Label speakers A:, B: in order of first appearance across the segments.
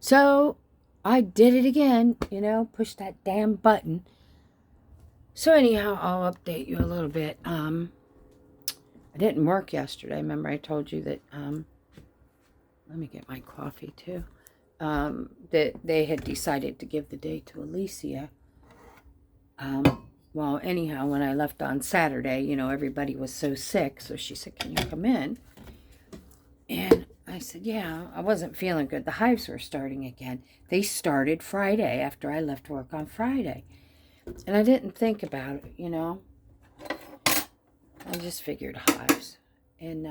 A: So I did it again, pushed that damn button. So anyhow, I'll update you a little bit. I didn't work yesterday. Remember I told you that, let me get my coffee too, that they had decided to give the day to Alicia. Well, anyhow, when I left on Saturday, everybody was so sick. So she said, can you come in? And I said, yeah, I wasn't feeling good. The hives were starting again. They started Friday after I left work on Friday. And I didn't think about it, I just figured hives. And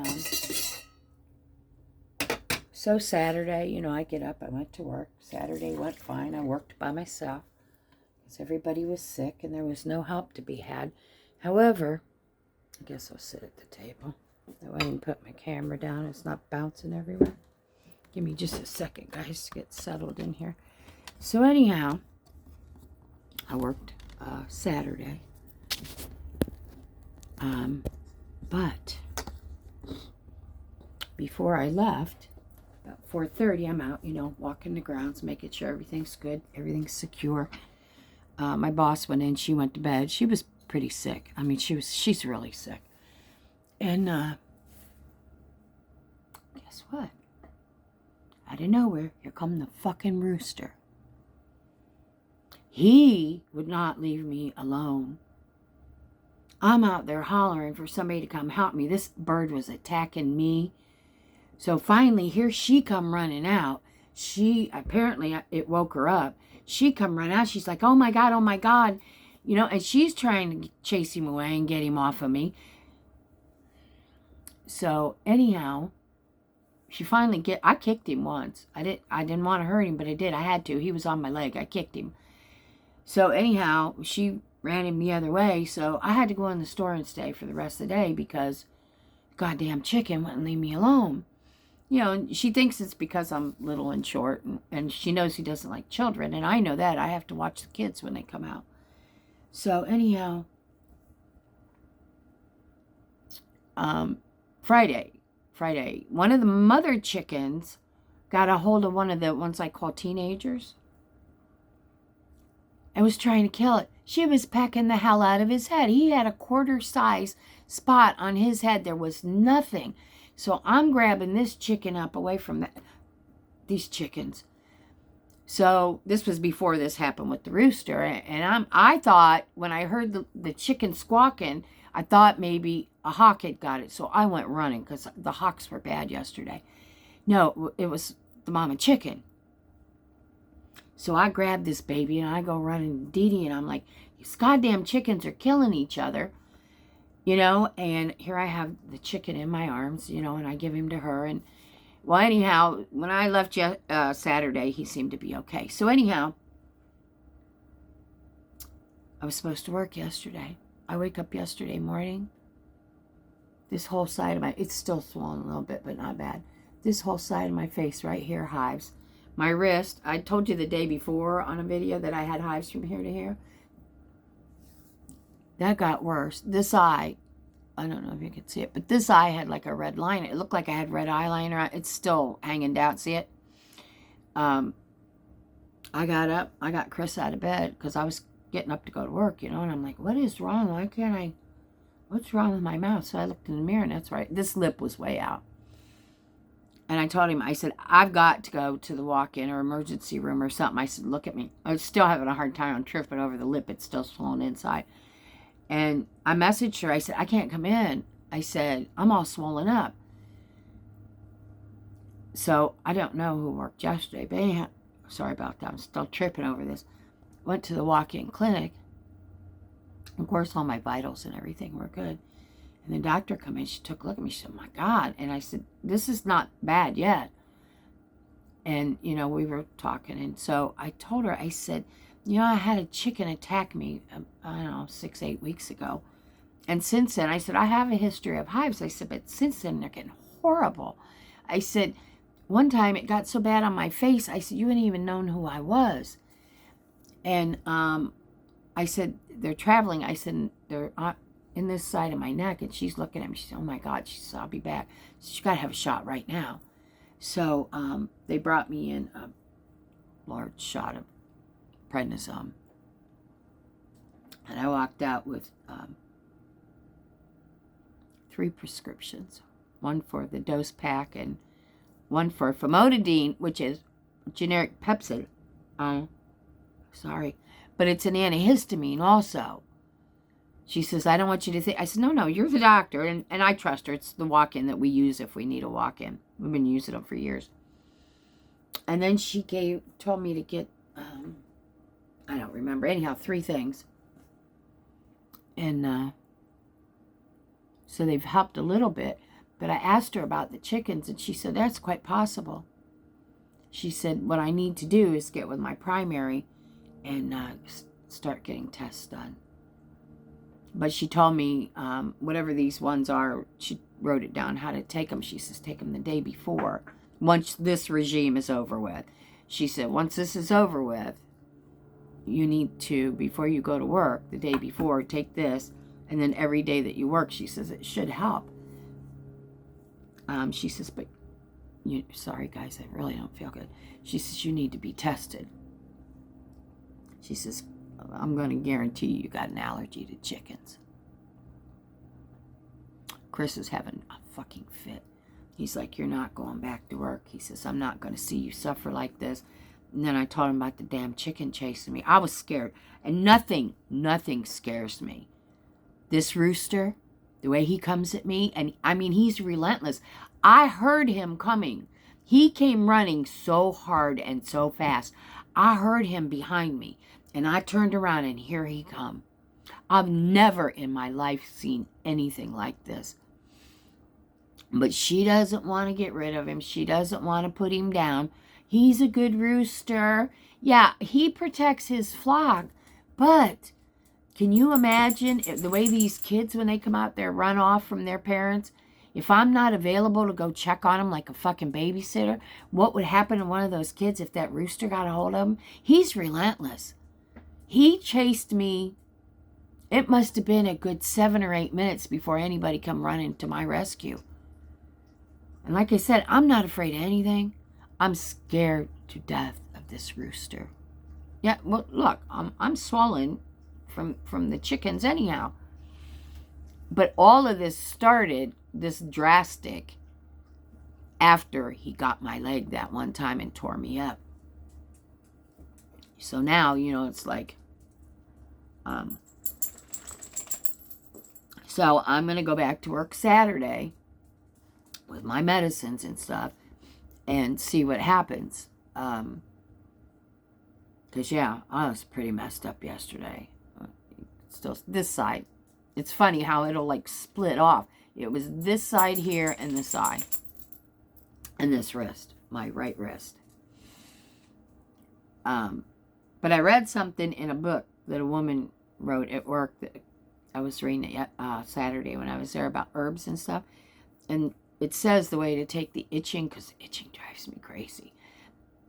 A: so Saturday, I get up, I went to work. Saturday went fine. I worked by myself because everybody was sick and there was no help to be had. However, I guess I'll sit at the table. That way I can put my camera down. It's not bouncing everywhere. Give me just a second, guys, to get settled in here. So anyhow, I worked Saturday. But before I left, about 4:30, I'm out, walking the grounds, making sure everything's good, everything's secure. My boss went in, she went to bed. She was pretty sick. I mean, she's really sick. And guess what? Out of nowhere, here come the fucking rooster. He would not leave me alone. I'm out there hollering for somebody to come help me. This bird was attacking me. So finally, here she come running out. Apparently, it woke her up. She come running out. She's like, oh my God, and she's trying to chase him away and get him off of me. So anyhow, I kicked him once. I didn't want to hurt him, but I did. I had to. He was on my leg. I kicked him. So anyhow, she ran him the other way. So I had to go in the store and stay for the rest of the day because the goddamn chicken wouldn't leave me alone. And she thinks it's because I'm little and short, and she knows he doesn't like children. And I know that. I have to watch the kids when they come out. So anyhow, Friday, one of the mother chickens got a hold of one of the ones I call teenagers and was trying to kill it. She was pecking the hell out of his head. He had a quarter size spot on his head. There was nothing. So I'm grabbing this chicken up away from these chickens. So this was before this happened with the rooster. And I thought, when I heard the chicken squawking, I thought maybe a hawk had got it. So I went running because the hawks were bad yesterday. No, it was the mama chicken. So I grabbed this baby and I go running to Dee Dee, and I'm like, these goddamn chickens are killing each other, and here I have the chicken in my arms, and I give him to her. And well, anyhow, when I left Saturday, he seemed to be okay. So anyhow, I was supposed to work yesterday. I wake up yesterday morning. This whole side of it's still swollen a little bit, but not bad. This whole side of my face right here, hives. My wrist, I told you the day before on a video that I had hives from here to here. That got worse. This eye, I don't know if you can see it, but this eye had like a red line. It looked like I had red eyeliner. It's still hanging down. See it? I got up. I got Chris out of bed because I was getting up to go to work, and I'm like, what is wrong? What's wrong with my mouth? So I looked in the mirror, and that's right. This lip was way out. And I told him, I said, I've got to go to the walk-in or emergency room or something. I said, look at me. I was still having a hard time on tripping over the lip. It's still swollen inside. And I messaged her. I said, I can't come in. I said, I'm all swollen up. So I don't know who worked yesterday. But anyhow, sorry about that. I'm still tripping over this. Went to the walk-in clinic. Of course, all my vitals and everything were good. And the doctor came in, she took a look at me, she said, oh my God. And I said, this is not bad yet. And, we were talking. And so I told her, I said, I had a chicken attack me, 6-8 weeks ago. And since then, I said, I have a history of hives. I said, but since then, they're getting horrible. I said, one time it got so bad on my face, I said, you wouldn't even known who I was. And I said, they're traveling. I said, they're in this side of my neck. And she's looking at me. She said, oh my God. She said, I'll be back. She got to have a shot right now. So they brought me in large shot of prednisone. And I walked out with 3 prescriptions. One for the dose pack and one for famotidine, which is generic Pepsid. Sorry. But it's an antihistamine also. She says, I don't want you to think. I said, no, you're the doctor. And I trust her. It's the walk-in that we use if we need a walk-in. We've been using them for years. And then she told me to get, I don't remember. Anyhow, 3 things. And so they've helped a little bit. But I asked her about the chickens, and she said, that's quite possible. She said, what I need to do is get with my primary and start getting tests done. But she told me, whatever these ones are, she wrote it down how to take them. She says, take them the day before. Once this regime is over with. She said, once this is over with, you need to, before you go to work, the day before, take this. And then every day that you work, she says, it should help. She says, but, sorry guys, I really don't feel good. She says, you need to be tested. She says, I'm going to guarantee you got an allergy to chickens. Chris is having a fucking fit. He's like, you're not going back to work. He says, I'm not going to see you suffer like this. And then I told him about the damn chicken chasing me. I was scared. And nothing scares me. This rooster, the way he comes at me, and I mean, he's relentless. I heard him coming. He came running so hard and so fast. I heard him behind me. And I turned around and here he come. I've never in my life seen anything like this. But she doesn't want to get rid of him. She doesn't want to put him down. He's a good rooster. Yeah, he protects his flock. But can you imagine the way these kids, when they come out there, run off from their parents? If I'm not available to go check on them like a fucking babysitter, what would happen to one of those kids if that rooster got a hold of him? He's relentless. He chased me. It must have been a good 7 or 8 minutes before anybody come running to my rescue. And like I said, I'm not afraid of anything. I'm scared to death of this rooster. Yeah, well, look, I'm swollen from the chickens anyhow. But all of this started, this drastic, after he got my leg that one time and tore me up. So now, it's like, so I'm going to go back to work Saturday with my medicines and stuff and see what happens. Because, yeah, I was pretty messed up yesterday. Still, this side. It's funny how it'll, like, split off. It was this side here and this eye. And this wrist, my right wrist. But I read something in a book that a woman wrote at work that I was reading it Saturday when I was there about herbs and stuff. And it says the way to take the itching, because itching drives me crazy.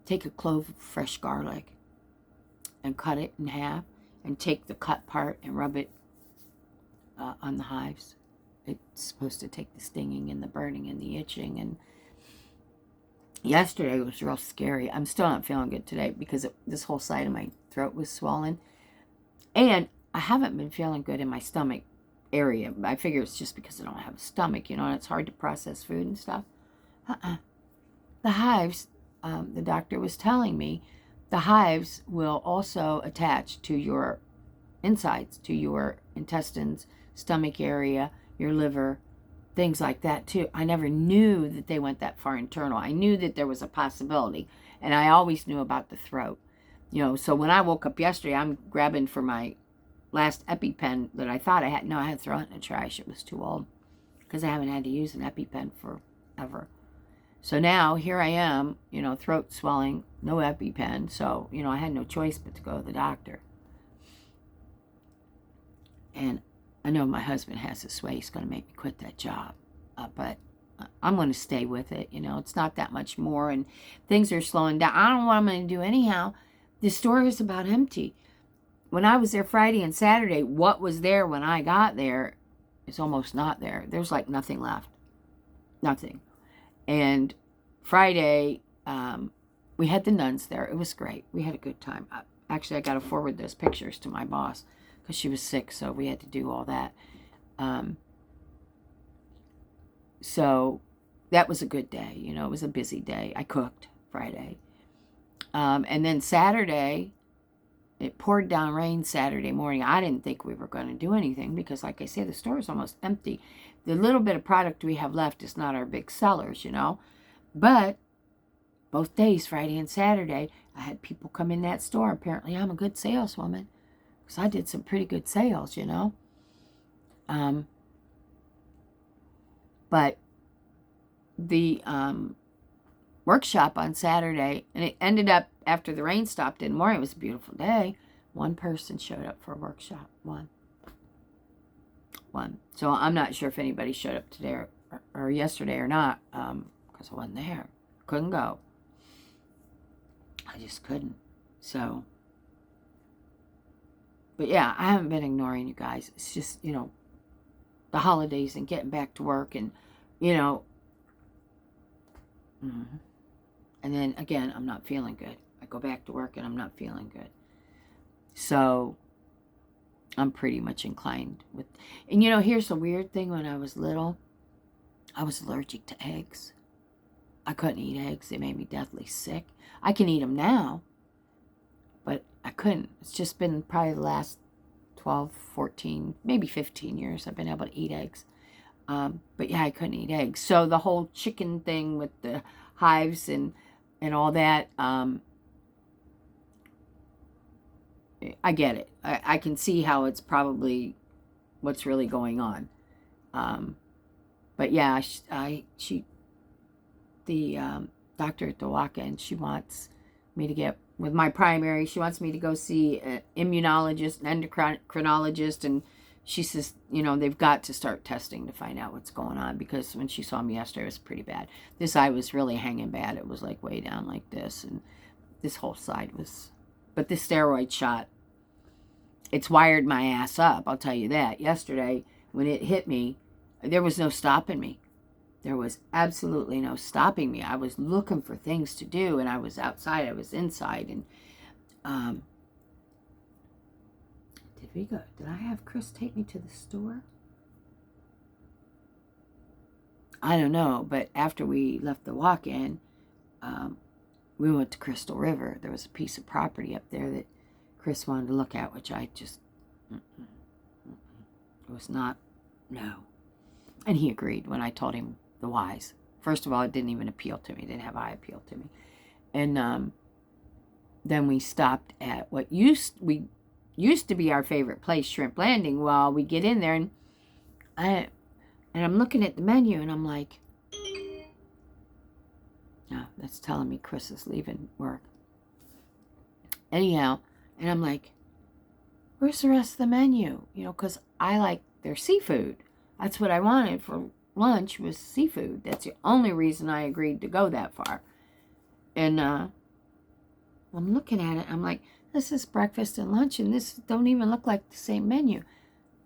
A: Take a clove of fresh garlic and cut it in half and take the cut part and rub it on the hives. It's supposed to take the stinging and the burning and the itching. And yesterday was real scary. I'm still not feeling good today because this whole side of my throat was swollen. And I haven't been feeling good in my stomach area. I figure it's just because I don't have a stomach, and it's hard to process food and stuff. The hives, the doctor was telling me, the hives will also attach to your insides, to your intestines, stomach area, your liver, things like that too. I never knew that they went that far internal. I knew that there was a possibility, and I always knew about the throat. So when I woke up yesterday, I'm grabbing for my last EpiPen that I thought I had. No, I had thrown it in the trash. It was too old because I haven't had to use an EpiPen forever. So now here I am, throat swelling, no EpiPen. So, I had no choice but to go to the doctor. And I know my husband has this way. He's going to make me quit that job. But I'm going to stay with it. It's not that much more. And things are slowing down. I don't know what I'm going to do anyhow. The store is about empty. When I was there Friday and Saturday, what was there when I got there is almost not there. There's like nothing left. Nothing. And Friday, we had the nuns there. It was great. We had a good time. Actually, I got to forward those pictures to my boss because she was sick, so we had to do all that. So that was a good day. You know, it was a busy day. I cooked Friday. And then Saturday, it poured down rain Saturday morning. I didn't think we were going to do anything because, like I say, the store is almost empty. The little bit of product we have left is not our big sellers, you know. But both days, Friday and Saturday, I had people come in that store. Apparently, I'm a good saleswoman because I did some pretty good sales, you know. But the workshop on Saturday, and it ended up after the rain stopped in the morning. It was a beautiful day. One person showed up for a workshop. One. So I'm not sure if anybody showed up today or yesterday or not, because I wasn't there. Couldn't go. I just couldn't. So, but yeah, I haven't been ignoring you guys. It's just, you know, the holidays and getting back to work and, you know, and then again, I'm not feeling good. I go back to work and I'm not feeling good. So I'm pretty much inclined with, and you know, here's the weird thing. When I was little, I was allergic to eggs. I couldn't eat eggs. They made me deathly sick. I can eat them now, but I couldn't. It's just been probably the last 12, 14, maybe 15 years I've been able to eat eggs. But yeah, I couldn't eat eggs. So the whole chicken thing with the hives and all that, I get it. I can see how it's probably what's really going on. But yeah, the doctor at the walk-in, she wants me to get with my primary. She wants me to go see an immunologist, an endocrinologist, and she says, you know, they've got to start testing to find out what's going on, because when she saw me yesterday, it was pretty bad. This eye was really hanging bad. It was like way down like this, and this whole side was, but the steroid shot, it's wired my ass up, I'll tell you that. Yesterday, when it hit me, there was no stopping me. There was absolutely no stopping me. I was looking for things to do, and I was outside, I was inside, and did I have Chris take me to the store? I don't know, but after we left the walk-in, we went to Crystal River. There was a piece of property up there that Chris wanted to look at, which I just, it was not, no. And he agreed when I told him the whys. First of all, it didn't even appeal to me. It didn't have eye appeal to me. And then we stopped at what used to be our favorite place, Shrimp Landing. Well, we get in there, and I'm looking at the menu, and I'm like, oh, that's telling me Chris is leaving work. Anyhow, and I'm like, where's the rest of the menu? You know, because I like their seafood. That's what I wanted for lunch, was seafood. That's the only reason I agreed to go that far. And I'm looking at it. I'm like, this is breakfast and lunch, and this don't even look like the same menu.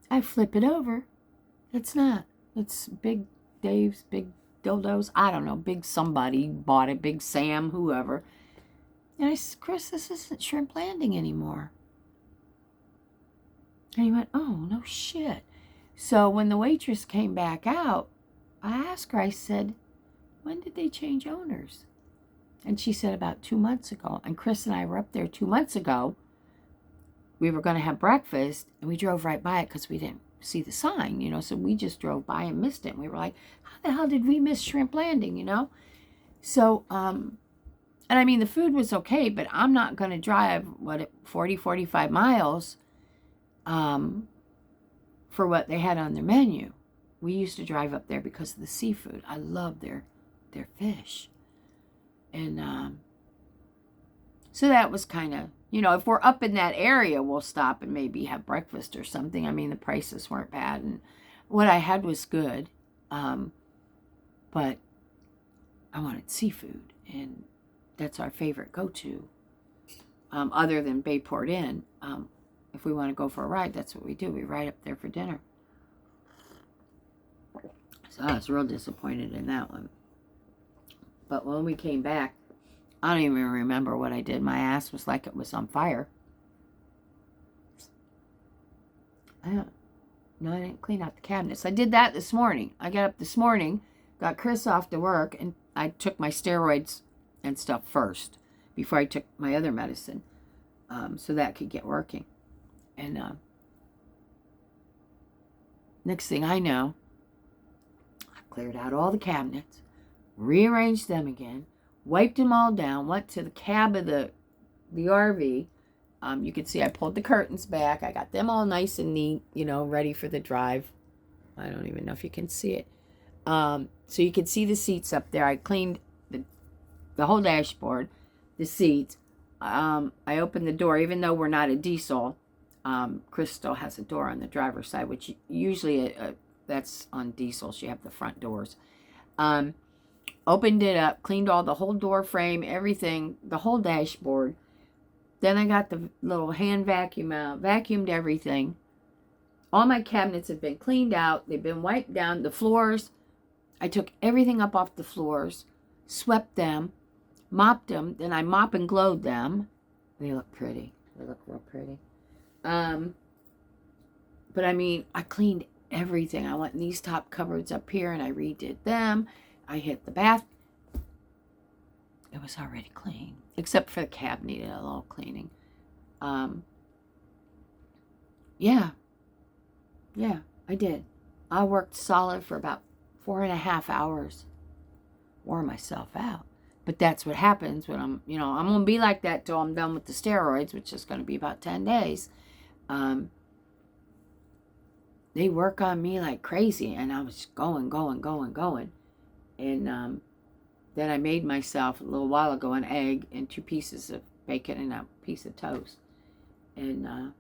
A: I flip it over. It's not. It's Big Dave's, Big Dildos. I don't know. Big somebody bought it. Big Sam, whoever. And I said, Chris, this isn't Shrimp Landing anymore. And he went, oh, no shit. So when the waitress came back out, I asked her, I said, when did they change owners? And she said about 2 months ago. And Chris and I were up there 2 months ago. We were going to have breakfast, and we drove right by it because we didn't see the sign, you know. So we just drove by and missed it. And we were like, how the hell did we miss Shrimp Landing, you know? So, and I mean, the food was okay, but I'm not going to drive, 45 miles for what they had on their menu. We used to drive up there because of the seafood. I love their fish. And so that was kind of, you know, if we're up in that area, we'll stop and maybe have breakfast or something. I mean, the prices weren't bad, and what I had was good. But I wanted seafood, and that's our favorite go-to. Other than Bayport Inn, if we want to go for a ride, that's what we do. We ride up there for dinner. So I was real disappointed in that one. But when we came back, I don't even remember what I did. My ass was like it was on fire. No, I didn't clean out the cabinets. I did that this morning. I got up this morning, got Chris off to work, and I took my steroids and stuff first before I took my other medicine, so that could get working. And next thing I know, I cleared out all the cabinets, rearranged them again, wiped them all down, went to the cab of the RV. You can see I pulled the curtains back. I got them all nice and neat, ready for the drive. I don't even know if you can see it. So you can see the seats up there. I cleaned the whole dashboard, the seats. I opened the door, even though we're not a diesel. Chris still has a door on the driver's side, which usually that's on diesels. You have the front doors. Opened it up, cleaned the whole door frame, everything, the whole dashboard. Then I got the little hand vacuum out, vacuumed everything. All my cabinets have been cleaned out. They've been wiped down. The floors, I took everything up off the floors, swept them, mopped them. Then I mop and glowed them. They look pretty. They look real pretty. But I mean, I cleaned everything. I went in these top cupboards up here and I redid them. I hit the bath. It was already clean, except for the cab needed a little cleaning. Yeah, I did. I worked solid for about 4.5 hours. Wore myself out. But that's what happens when I'm going to be like that till I'm done with the steroids, which is going to be about 10 days. They work on me like crazy, and I was going. And then I made myself a little while ago an egg and 2 pieces of bacon and a piece of toast. And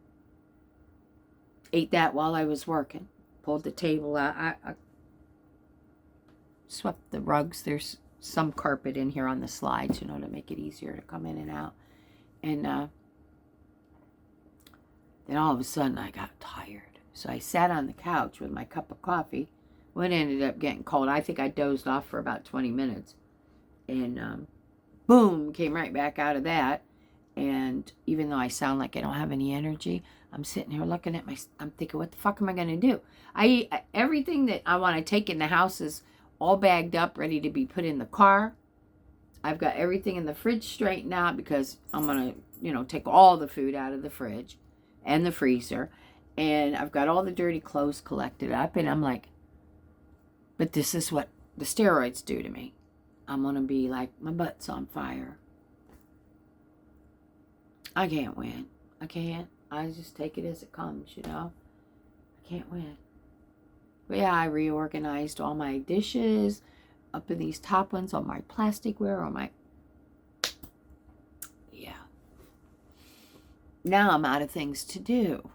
A: ate that while I was working. Pulled the table out. I swept the rugs. There's some carpet in here on the slides, to make it easier to come in and out. And then all of a sudden I got tired. So I sat on the couch with my cup of coffee. When it ended up getting cold, I think I dozed off for about 20 minutes. And boom, came right back out of that. And even though I sound like I don't have any energy, I'm sitting here looking at I'm thinking, what the fuck am I going to do? Everything that I want to take in the house is all bagged up, ready to be put in the car. I've got everything in the fridge straightened out because I'm going to, take all the food out of the fridge and the freezer. And I've got all the dirty clothes collected up. And I'm like, but this is what the steroids do to me. I'm going to be like, my butt's on fire. I can't win. I can't. I just take it as it comes, I can't win. But yeah, I reorganized all my dishes up in these top ones, all my plasticware, all my... Yeah. Now I'm out of things to do.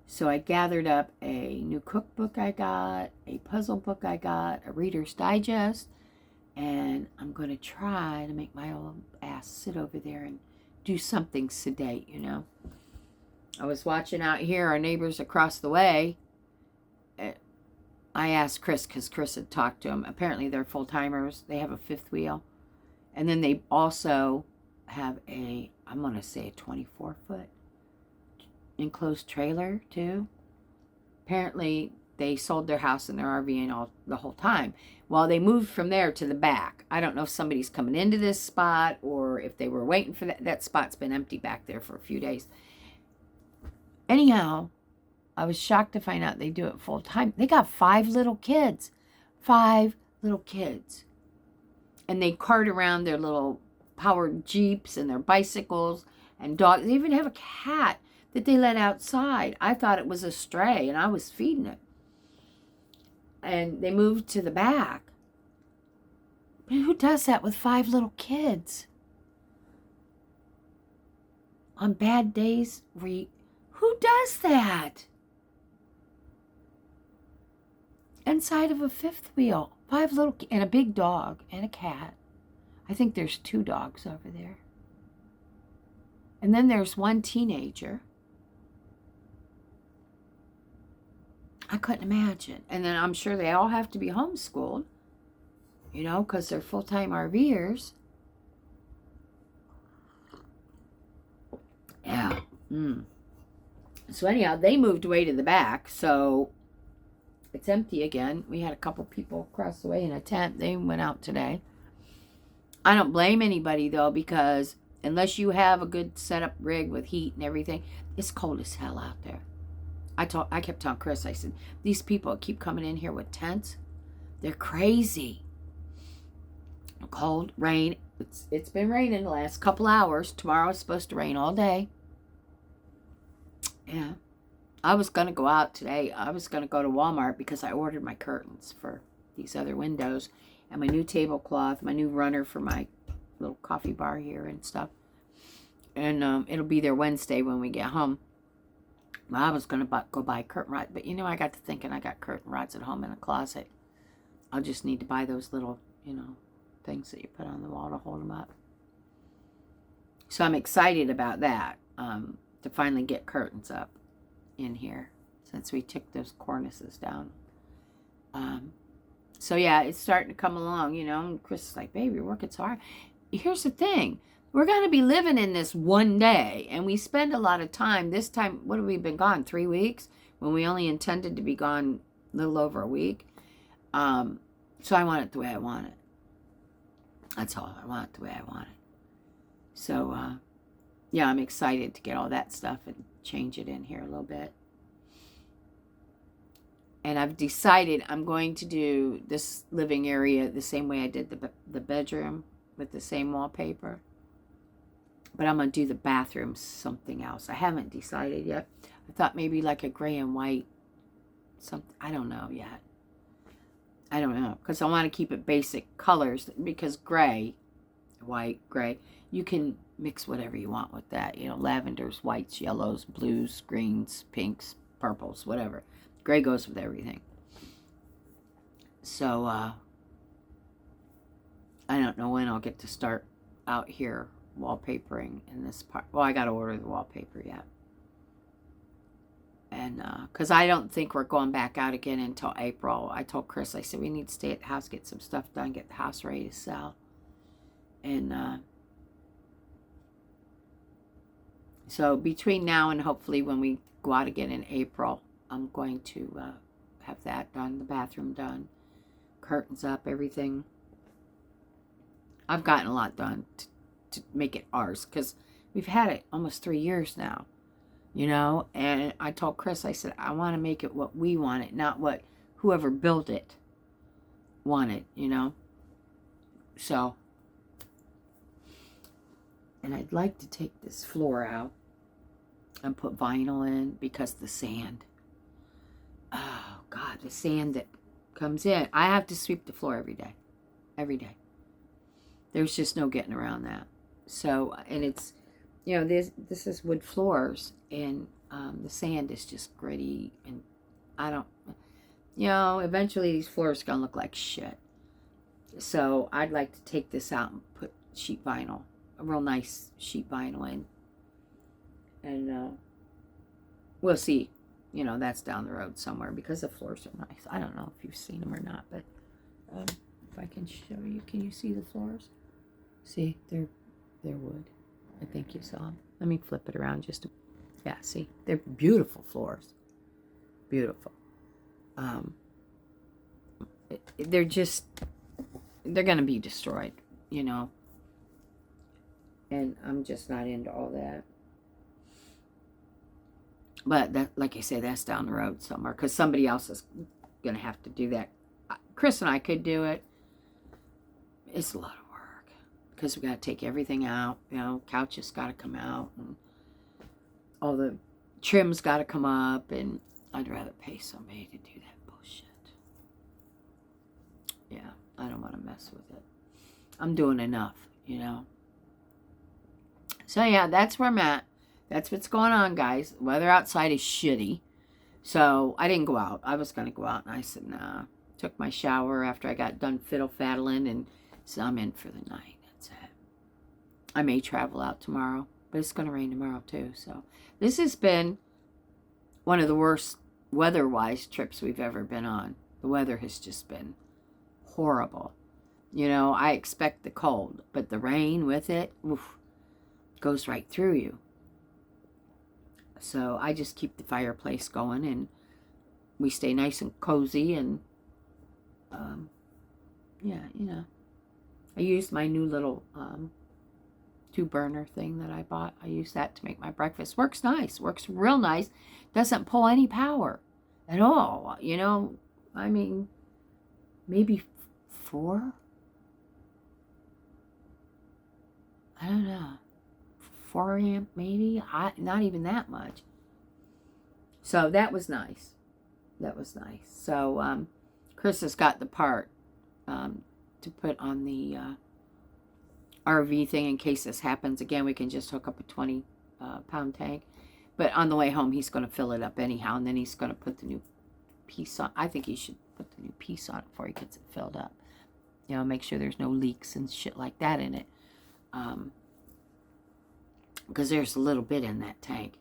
A: So I gathered up a new cookbook I got, a puzzle book I got, a Reader's Digest, and I'm going to try to make my old ass sit over there and do something sedate, I was watching out here, our neighbors across the way. I asked Chris, because Chris had talked to them. Apparently they're full-timers. They have a fifth wheel. And then they also have I'm going to say a 24-foot enclosed trailer too. Apparently they sold their house and their RV the whole time. Well, they moved from there to the back. I don't know if somebody's coming into this spot or if they were waiting for that spot's been empty back there for a few days. Anyhow, I was shocked to find out they do it full time. They got 5 little kids. 5 little kids. And they cart around their little powered Jeeps and their bicycles and dogs. They even have a cat that they let outside. I thought it was a stray and I was feeding it. And they moved to the back. But who does that with 5 little kids? On bad days, who does that? Inside of a fifth wheel. 5 little kids and a big dog and a cat. I think there's 2 dogs over there. And then there's 1 teenager. I couldn't imagine. And then I'm sure they all have to be homeschooled, because they're full-time RVers. So anyhow, they moved way to the back, so it's empty again. We had a couple people across the way in a tent. They went out today. I don't blame anybody, though, because unless you have a good setup rig with heat and everything, it's cold as hell out there. I kept telling Chris, I said, these people keep coming in here with tents. They're crazy. Cold, rain. It's been raining the last couple hours. Tomorrow it's supposed to rain all day. Yeah. I was going to go out today. I was going to go to Walmart because I ordered my curtains for these other windows and my new tablecloth, my new runner for my little coffee bar here and stuff. And it'll be there Wednesday when we get home. Well, I was going to go buy curtain rods, but I got to thinking I got curtain rods at home in the closet. I'll just need to buy those little, things that you put on the wall to hold them up. So I'm excited about that, to finally get curtains up in here since we took those cornices down. So yeah, it's starting to come along, and Chris is like, babe, you're working so hard. Here's the thing. We're going to be living in this one day, and we spend a lot of time. This time, what have we been gone? 3 weeks? When we only intended to be gone a little over a week. So I want it the way I want it. That's all. I want it the way I want it. So, yeah, I'm excited to get all that stuff and change it in here a little bit. And I've decided I'm going to do this living area the same way I did the bedroom with the same wallpaper. But I'm going to do the bathroom something else. I haven't decided yet. I thought maybe like a gray and white something. I don't know yet. I don't know. Because I want to keep it basic colors. Because gray, white, gray, you can mix whatever you want with that. Lavenders, whites, yellows, blues, greens, pinks, purples, whatever. Gray goes with everything. So, I don't know when I'll get to start out here wallpapering in this part. Well, I got to order the wallpaper yet. And, because I don't think we're going back out again until April. I told Chris, I said, we need to stay at the house, get some stuff done, get the house ready to sell. And, so between now and hopefully when we go out again in April, I'm going to have that done, the bathroom done, curtains up, everything. I've gotten a lot done to make it ours because we've had it almost 3 years now, and I told Chris, I said, I want to make it what we want it, not what whoever built it wanted, so, and I'd like to take this floor out and put vinyl in because the sand, oh God, the sand that comes in, I have to sweep the floor every day. There's just no getting around that. So, and it's, this is wood floors, and the sand is just gritty, and I don't, eventually these floors are going to look like shit. So, I'd like to take this out and put sheet vinyl, a real nice sheet vinyl in. And we'll see. That's down the road somewhere because the floors are nice. I don't know if you've seen them or not, but if I can show you, can you see the floors? See, they're wood. I think you saw them. Let me flip it around just to, yeah, see, they're beautiful floors. Beautiful. They're going to be destroyed, and I'm just not into all that. But that, like I say, that's down the road somewhere because somebody else is going to have to do that. Chris and I could do it. It's a lot of work because we got to take everything out. Couches got to come out, and all the trim's got to come up, and I'd rather pay somebody to do that bullshit. Yeah, I don't want to mess with it. I'm doing enough, So yeah, that's where I'm at. That's what's going on, guys. The weather outside is shitty. So I didn't go out. I was going to go out, and I said, nah. Took my shower after I got done fiddle-faddling, and so I'm in for the night. That's it. I may travel out tomorrow, but it's going to rain tomorrow too. So this has been one of the worst weather-wise trips we've ever been on. The weather has just been horrible. I expect the cold, but the rain with it, oof, goes right through you. So I just keep the fireplace going, and we stay nice and cozy, and yeah, you know. I used my new little 2-burner thing that I bought. I use that to make my breakfast. Works nice. Works real nice. Doesn't pull any power at all. You know, I mean, maybe 4? I don't know. 4 amp maybe? Not even that much. So that was nice. That was nice. So Chris has got the part to put on the RV thing in case this happens again. We can just hook up a 20-pound tank. But on the way home, he's going to fill it up anyhow, and then he's going to put the new piece on. I think he should put the new piece on it before he gets it filled up. You know, make sure there's no leaks and shit like that in it. Because there's a little bit in that tank.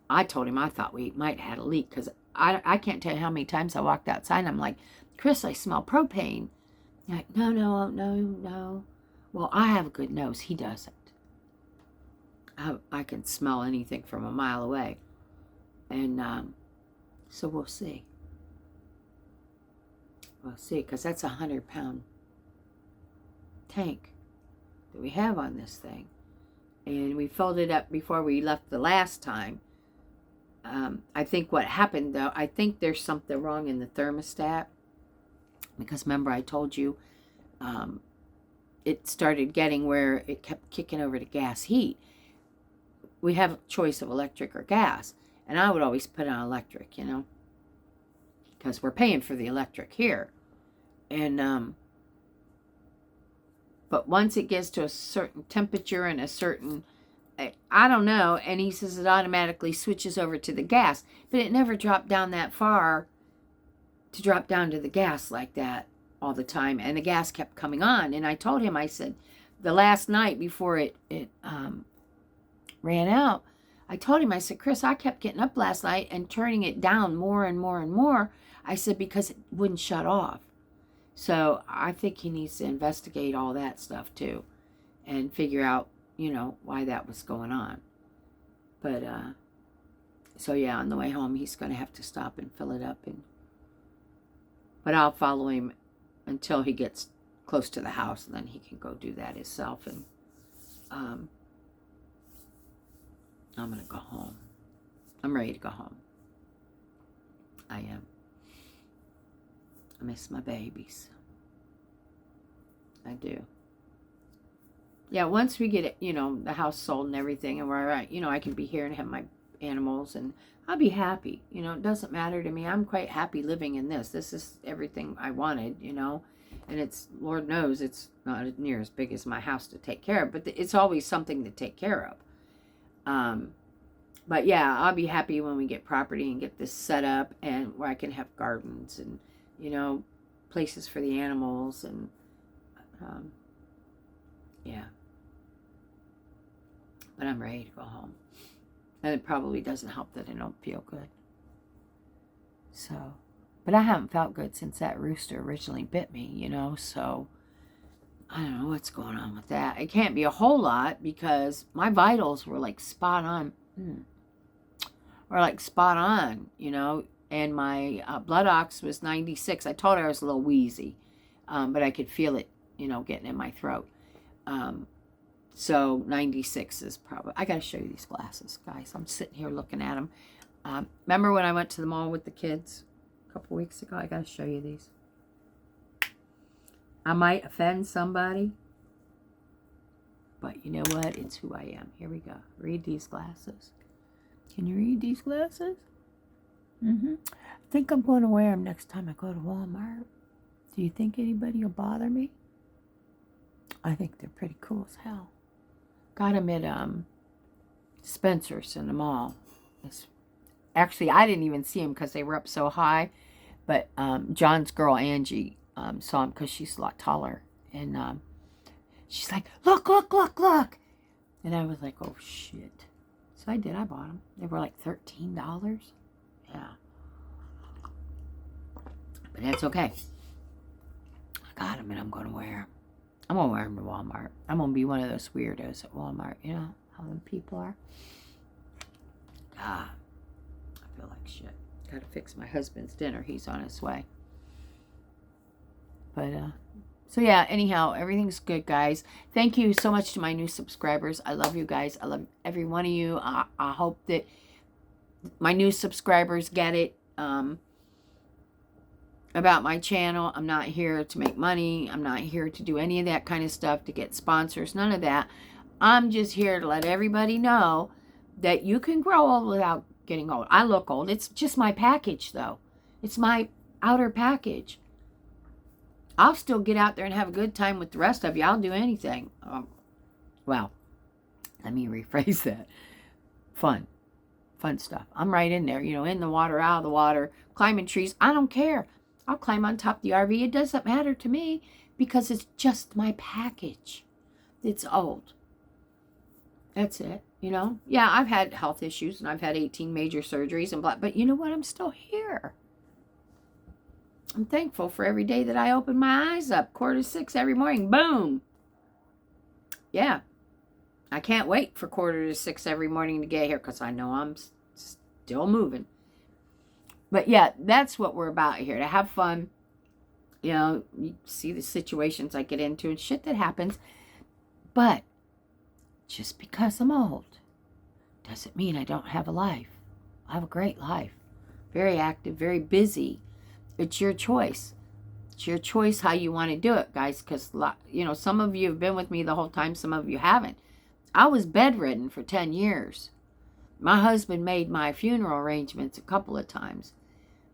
A: I told him I thought we might have had a leak, because I can't tell you how many times I walked outside and I'm like, Chris, I smell propane. You're like, no. Well, I have a good nose. He doesn't. I can smell anything from a mile away. And so we'll see. We'll see, because that's a 100-pound tank that we have on this thing. And we filled it up before we left the last time. I think what happened, though, I think there's something wrong in the thermostat. Because remember, I told you it started getting where it kept kicking over to gas heat. We have a choice of electric or gas. And I would always put on electric, you know. Because we're paying for the electric here. And but once it gets to a certain temperature and a certain, I don't know, and he says it automatically switches over to the gas. But it never dropped down that far to drop down to the gas like that all the time. And the gas kept coming on. And I told him, I said, the last night before it ran out, I told him, I said, Chris, I kept getting up last night and turning it down more and more and more. I said, because it wouldn't shut off. So I think he needs to investigate all that stuff too and figure out, you know, why that was going on. But, so yeah, on the way home, he's going to have to stop and fill it up. But I'll follow him until he gets close to the house, and then he can go do that himself. And I'm going to go home. I'm ready to go home. I am. I miss my babies. I do. Yeah, once we get it, you know, the house sold and everything, and we're right, you know, I can be here and have my animals, and I'll be happy. You know, it doesn't matter to me. I'm quite happy living in this. This is everything I wanted, you know. And it's, Lord knows, it's not near as big as my house to take care of, but it's always something to take care of. But yeah, I'll be happy when we get property and get this set up, and where I can have gardens and, you know, places for the animals, and yeah. But I'm ready to go home. And it probably doesn't help that I don't feel good. So, but I haven't felt good since that rooster originally bit me, you know, so I don't know what's going on with that. It can't be a whole lot, because my vitals were like spot on. Were like spot on, you know, and my blood ox was 96. I told her I was a little wheezy, but I could feel it, you know, getting in my throat. So 96 is probably, I got to show you these glasses, guys. I'm sitting here looking at them. Remember when I went to the mall with the kids a couple weeks ago? I got to show you these. I might offend somebody, but you know what? It's who I am. Here we go. Read these glasses. Can you read these glasses? I think I'm going to wear them next time I go to Walmart. Do you think anybody will bother me? I think they're pretty cool as hell. Got them at Spencer's in the mall. Actually, I didn't even see them because they were up so high. But John's girl, Angie, saw them because she's a lot taller. And she's like, look, look, look, look. And I was like, oh, shit. So I did. I bought them. They were like $13. Yeah. But that's okay. I got them and I'm going to wear them. I'm going to wear them to Walmart. I'm going to be one of those weirdos at Walmart. You know how them people are. Ah, I feel like shit. Gotta fix my husband's dinner. He's on his way. But, so yeah, anyhow, everything's good, guys. Thank you so much to my new subscribers. I love you guys. I love every one of you. I hope that my new subscribers get it. About my channel, I'm not here to make money. I'm not here to do any of that kind of stuff, to get sponsors, none of that. I'm just here to let everybody know that you can grow old without getting old. I look old. It's just my package, though. It's my outer package. I'll still get out there and have a good time with the rest of you. I'll do anything. Well, let me rephrase that. Fun stuff. I'm right in there, in the water, out of the water, climbing trees. I don't care. I'll climb on top of the RV. It doesn't matter to me because it's just my package. It's old. That's it, Yeah, I've had health issues and I've had 18 major surgeries and blah, but you know what? I'm still here. I'm thankful for every day that I open my eyes up. 5:45 every morning. Boom. Yeah. I can't wait for 5:45 every morning to get here because I know I'm still moving. But yeah, that's what we're about here, to have fun. You see the situations I get into and shit that happens. But just because I'm old doesn't mean I don't have a life. I have a great life. Very active, very busy. It's your choice. It's your choice how you want to do it, guys, because, some of you have been with me the whole time. Some of you haven't. I was bedridden for 10 years. My husband made my funeral arrangements a couple of times.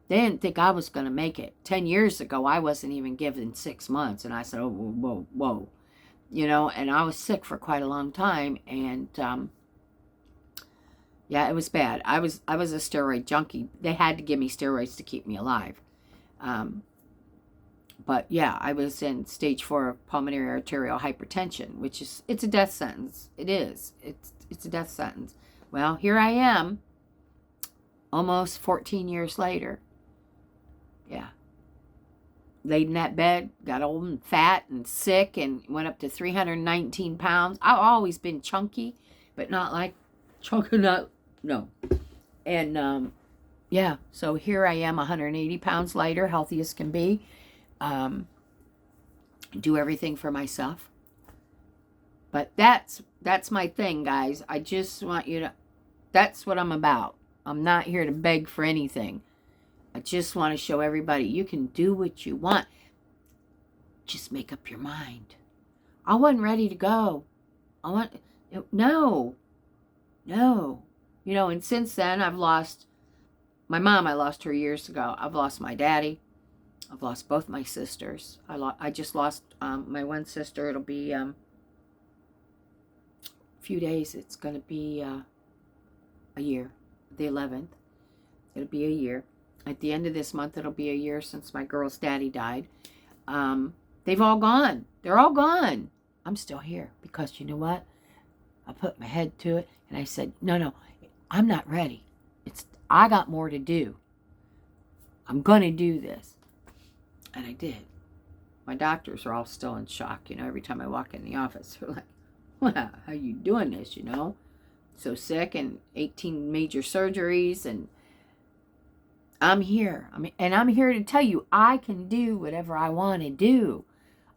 A: They didn't think I was going to make it. 10 years ago, I wasn't even given 6 months. And I said, oh, whoa. And I was sick for quite a long time. And, yeah, it was bad. I was a steroid junkie. They had to give me steroids to keep me alive. But, yeah, I was in stage 4 pulmonary arterial hypertension, which it's a death sentence. It is. It's a death sentence. Well, here I am, almost 14 years later. Yeah. Laid in that bed, got old and fat and sick, and went up to 319 pounds. I've always been chunky, but not like chunky, no. And, yeah, so here I am, 180 pounds lighter, healthy as can be. Do everything for myself. But that's my thing, guys. I just want you to, that's what I'm about. I'm not here to beg for anything. I just want to show everybody you can do what you want. Just make up your mind. I wasn't ready to go. No. And since then, I've lost my mom. I lost her years ago. I've lost my daddy. I've lost both my sisters. I just lost my one sister. It'll be a few days. It's going to be a year. The 11th. It'll be a year. At the end of this month, it'll be a year since my girl's daddy died. They've all gone. They're all gone. I'm still here because you know what? I put my head to it and I said, no, I'm not ready. I got more to do. I'm going to do this. And I did. My doctors are all still in shock. Every time I walk in the office, they're like, wow, how you doing this, So sick and 18 major surgeries, and I'm here. I'm here to tell you I can do whatever I want to do.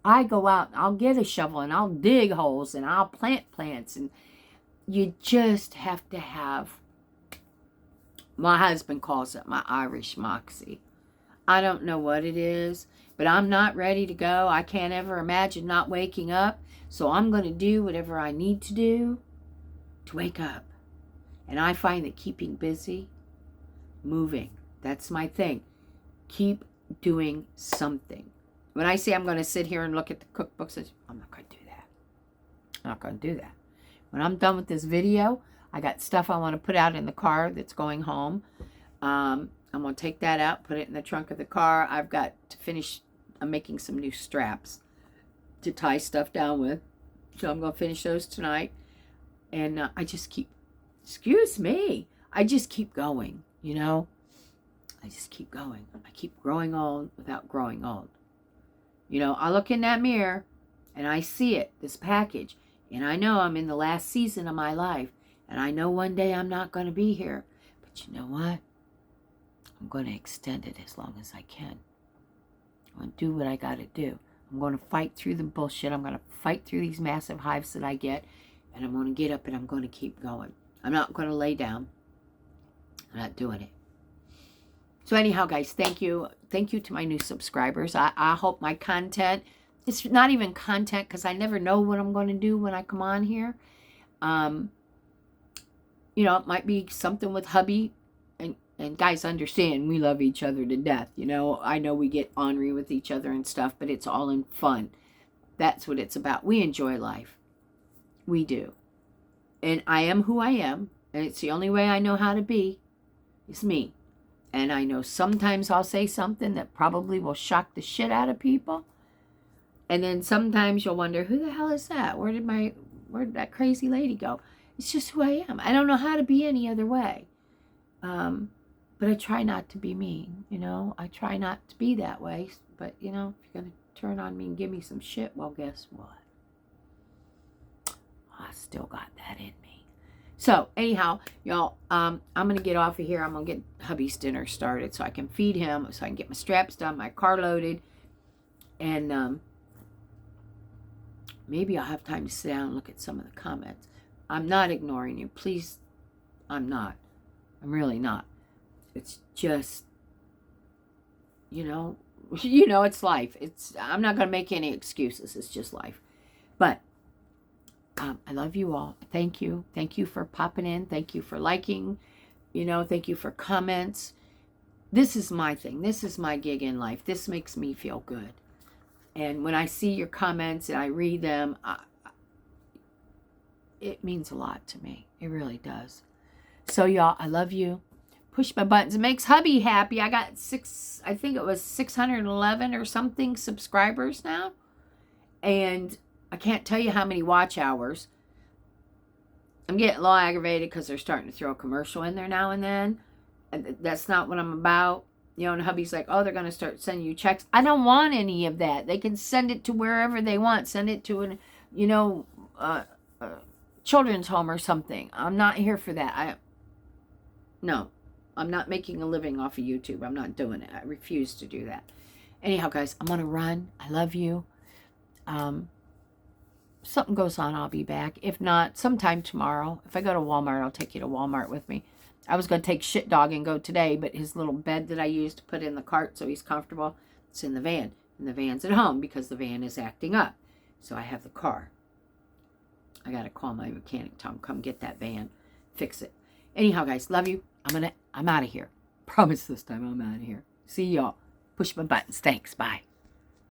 A: I go out, I'll get a shovel, and I'll dig holes, and I'll plant plants, and you just have to have, my husband calls it my Irish moxie. I don't know what it is, but I'm not ready to go. I can't ever imagine not waking up, so I'm going to do whatever I need to do to wake up. And I find that keeping busy, moving, that's my thing. Keep doing something. When I say I'm going to sit here and look at the cookbooks, I'm not going to do that. I'm not going to do that. When I'm done with this video, I got stuff I want to put out in the car that's going home. I'm going to take that out, put it in the trunk of the car. I've got to finish, I'm making some new straps to tie stuff down with. So I'm going to finish those tonight. And I just keep, excuse me, I just keep going, I just keep going. I keep growing old without growing old. I look in that mirror and I see it, this package. And I know I'm in the last season of my life. And I know one day I'm not going to be here. But you know what? I'm going to extend it as long as I can. I'm going to do what I got to do. I'm going to fight through the bullshit. I'm going to fight through these massive hives that I get. And I'm going to get up and I'm going to keep going. I'm not going to lay down. I'm not doing it. So anyhow, guys, thank you. Thank you to my new subscribers. I hope my content, it's not even content because I never know what I'm going to do when I come on here. You know, it might be something with hubby. And guys, understand, we love each other to death. You know, I know we get ornery with each other and stuff, but it's all in fun. That's what it's about. We enjoy life. We do. And I am who I am. And it's the only way I know how to be. Is me. And I know sometimes I'll say something that probably will shock the shit out of people. And then sometimes you'll wonder, who the hell is that? Where did that crazy lady go? It's just who I am. I don't know how to be any other way. But I try not to be mean, you know. I try not to be that way. But, you know, if you're going to turn on me and give me some shit, well, guess what? I still got that in me. So, anyhow, y'all, I'm going to get off of here. I'm going to get hubby's dinner started so I can feed him, so I can get my straps done, my car loaded. And maybe I'll have time to sit down and look at some of the comments. I'm not ignoring you. Please, I'm not. I'm really not. It's just, you know, it's life. I'm not going to make any excuses. It's just life. But I love you all. Thank you. Thank you for popping in. Thank you for liking. You know, thank you for comments. This is my thing. This is my gig in life. This makes me feel good. And when I see your comments and I read them, it means a lot to me. It really does. So, y'all, I love you. Push my buttons. It makes hubby happy. I got 611 or something subscribers now. And I can't tell you how many watch hours. I'm getting a little aggravated because they're starting to throw a commercial in there now and then. And that's not what I'm about. You know, and hubby's like, oh, they're going to start sending you checks. I don't want any of that. They can send it to wherever they want. Send it to an, you know, children's home or something. I'm not here for that. No. I'm not making a living off of YouTube. I'm not doing it. I refuse to do that. Anyhow, guys, I'm going to run. I love you. Something goes on, I'll be back. If not, sometime tomorrow. If I go to Walmart, I'll take you to Walmart with me. I was going to take Shit Dog and go today, but his little bed that I used to put in the cart so he's comfortable, it's in the van. And the van's at home because the van is acting up. So I have the car. I got to call my mechanic, tell him, come get that van, fix it. Anyhow, guys, love you. I'm out of here. Promise this time I'm out of here. See y'all. Push my buttons. Thanks. Bye.